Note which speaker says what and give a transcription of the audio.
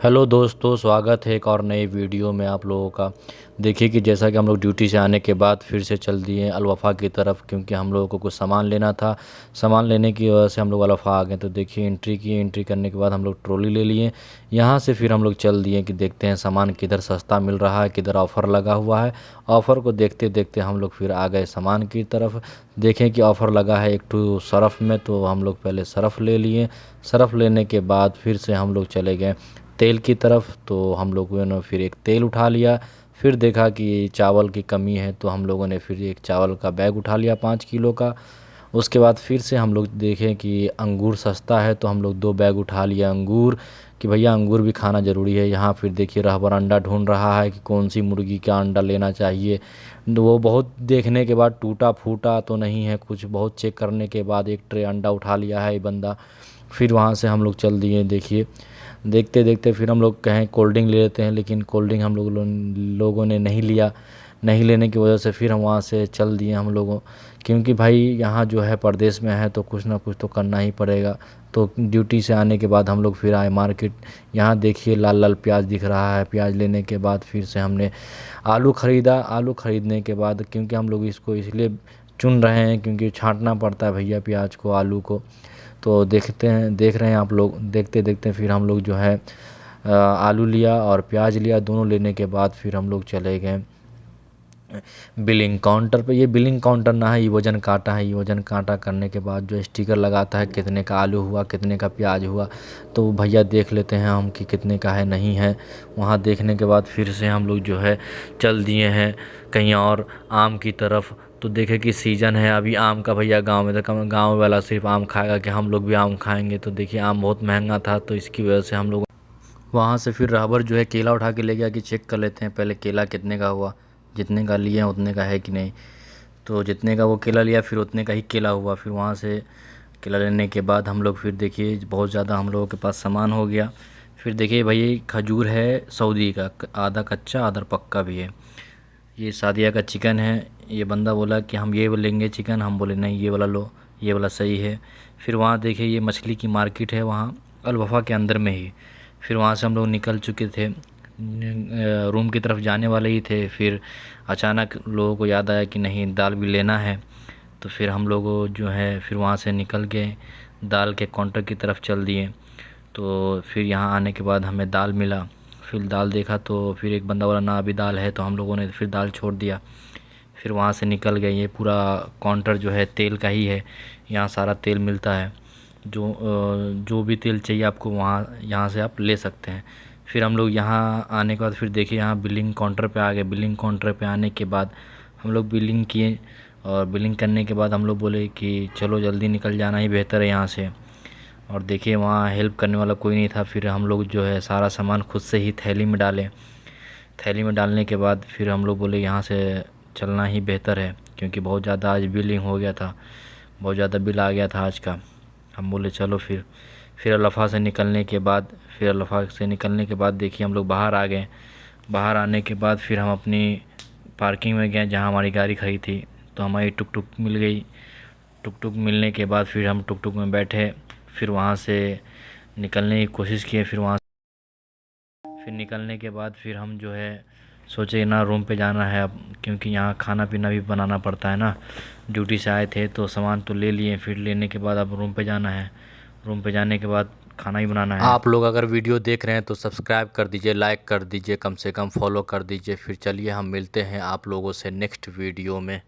Speaker 1: Hello दोस्तों, स्वागत है एक और नई वीडियो में आप लोगों का। देखिए कि जैसा कि हम लोग ड्यूटी से आने के बाद फिर से चल दिए अल वफ़ा की तरफ, क्योंकि हम लोगों को कुछ सामान लेना था। सामान लेने की वजह से हम लोग अल वफ़ा आ गए। तो देखिए एंट्री करने के बाद हम लोग ट्रॉली ले लिए। यहाँ से फिर हम लोग चल दिए कि देखते हैं सामान किधर सस्ता मिल रहा है, किधर ऑफ़र लगा हुआ है। ऑफ़र को देखते देखते हम लोग फिर आ गए सामान की तरफ। देखें कि ऑफ़र लगा है एक ठो सर्फ़ में, तो हम लोग पहले सर्फ़ ले लिए। सर्फ़ लेने के बाद फिर से हम लोग चले गए तेल की तरफ। तो हम लोगों ने फिर एक तेल उठा लिया। फिर देखा कि चावल की कमी है, तो हम लोगों ने फिर एक चावल का बैग उठा लिया 5 किलो का। उसके बाद फिर से हम लोग देखें कि अंगूर सस्ता है, तो हम लोग 2 बैग उठा लिया अंगूर, कि भैया अंगूर भी खाना ज़रूरी है। यहाँ फिर देखिए रहबर अंडा ढूंढ रहा है कि कौन सी मुर्गी का अंडा लेना चाहिए। वो बहुत देखने के बाद टूटा फूटा तो नहीं है कुछ, बहुत चेक करने के बाद एक ट्रे अंडा उठा लिया है ये बंदा। फिर वहाँ से हम लोग चल दिए। देखिए देखते देखते फिर हम लोग कहें कोल्ड ड्रिंक ले लेते हैं, लेकिन कोल्ड ड्रिंक हम लोगों ने नहीं लिया। नहीं लेने की वजह से फिर हम वहाँ से चल दिए हम लोगों, क्योंकि भाई यहाँ जो है परदेश में है तो कुछ ना कुछ तो करना ही पड़ेगा। तो ड्यूटी से आने के बाद हम लोग फिर आए मार्केट। यहाँ देखिए लाल लाल प्याज दिख रहा है। प्याज लेने के बाद फिर से हमने आलू ख़रीदा। आलू ख़रीदने के बाद, क्योंकि हम लोग इसको इसलिए चुन रहे हैं क्योंकि छांटना पड़ता है भैया प्याज को, आलू को। तो देख रहे हैं आप लोग, देखते देखते फिर हम लोग जो है आलू लिया और प्याज लिया। दोनों लेने के बाद फिर हम लोग चले गए बिलिंग काउंटर पे। ये बिलिंग काउंटर ना है, ये वज़न कांटा है। ये वज़न कांटा करने के बाद जो स्टिकर लगाता है कितने का आलू हुआ, कितने का प्याज हुआ, तो भैया देख लेते हैं हम कि कितने का है नहीं है। वहाँ देखने के बाद फिर से हम लोग जो है चल दिए हैं कहीं और आम की तरफ। तो देखे कि सीज़न है अभी आम का भैया, गांव में तो गांव वाला सिर्फ आम खाएगा कि हम लोग भी आम खाएंगे। तो देखिए आम बहुत महंगा था, तो इसकी वजह से हम लोग वहाँ से फिर राहबर जो है केला उठा के ले गया कि चेक कर लेते हैं पहले केला कितने का हुआ, जितने का लिए हैं उतने का है कि नहीं। तो जितने का वो केला लिया फिर उतने का ही केला हुआ। फिर वहाँ से केला लेने के बाद हम लोग फिर देखिए बहुत ज़्यादा हम लोगों के पास सामान हो गया। फिर देखिए भाई खजूर है सऊदी का, आधा कच्चा आधा पक्का भी है। ये सादिया का चिकन है। ये बंदा बोला कि हम ये लेंगे चिकन, हम बोले नहीं ये वाला लो, ये वाला सही है। फिर वहाँ देखिए ये मछली की मार्केट है वहाँ अल वफ़ा के अंदर में ही। फिर वहाँ से हम लोग निकल चुके थे, रूम की तरफ जाने वाले ही थे। फिर अचानक लोगों को याद आया कि नहीं दाल भी लेना है। तो फिर हम लोग जो है फिर वहाँ से निकल गए, दाल के काउंटर की तरफ चल दिए। तो फिर यहाँ आने के बाद हमें दाल मिला। फिर दाल देखा तो फिर एक बंदा बोला ना अभी दाल है, तो हम लोगों ने फिर दाल छोड़ दिया। फिर वहाँ से निकल गए। ये पूरा काउंटर जो है तेल का ही है, यहाँ सारा तेल मिलता है। जो भी तेल चाहिए आपको वहाँ यहाँ से आप ले सकते हैं। फिर हम लोग यहाँ आने के बाद फिर देखिए यहाँ बिलिंग काउंटर पे आ गए। बिलिंग काउंटर पे आने के बाद हम लोग बिलिंग किए, और बिलिंग करने के बाद हम लोग बोले कि चलो जल्दी निकल जाना ही बेहतर है यहाँ से। और देखिए वहाँ हेल्प करने वाला कोई नहीं था। फिर हम लोग जो है सारा सामान खुद से ही थैली में डाले। थैली में डालने के बाद फिर हम लोग बोले यहाँ से चलना ही बेहतर है, क्योंकि बहुत ज़्यादा आज बिलिंग हो गया था, बहुत ज़्यादा बिल आ गया था आज का। हम बोले चलो फिर अल वफ़ा से निकलने के बाद देखिए हम लोग बाहर आ गए। बाहर आने के बाद फिर हम अपनी पार्किंग में गए जहाँ हमारी गाड़ी खड़ी थी। तो हमारी टुक टुक मिल गई। टुक टुक मिलने के बाद फिर हम टुक टुक में बैठे। फिर वहाँ से निकलने की कोशिश किए। फिर निकलने के बाद फिर हम जो है सोचे ना रूम पे जाना है अब, क्योंकि यहाँ खाना पीना भी बनाना पड़ता है ना। ड्यूटी से आए थे तो सामान तो ले लिए, फिर लेने के बाद अब रूम पे जाना है। रूम पे जाने के बाद खाना ही बनाना है। आप लोग अगर वीडियो देख रहे हैं तो सब्सक्राइब कर दीजिए, लाइक कर दीजिए, कम से कम फॉलो कर दीजिए। फिर चलिए हम मिलते हैं आप लोगों से नेक्स्ट वीडियो में।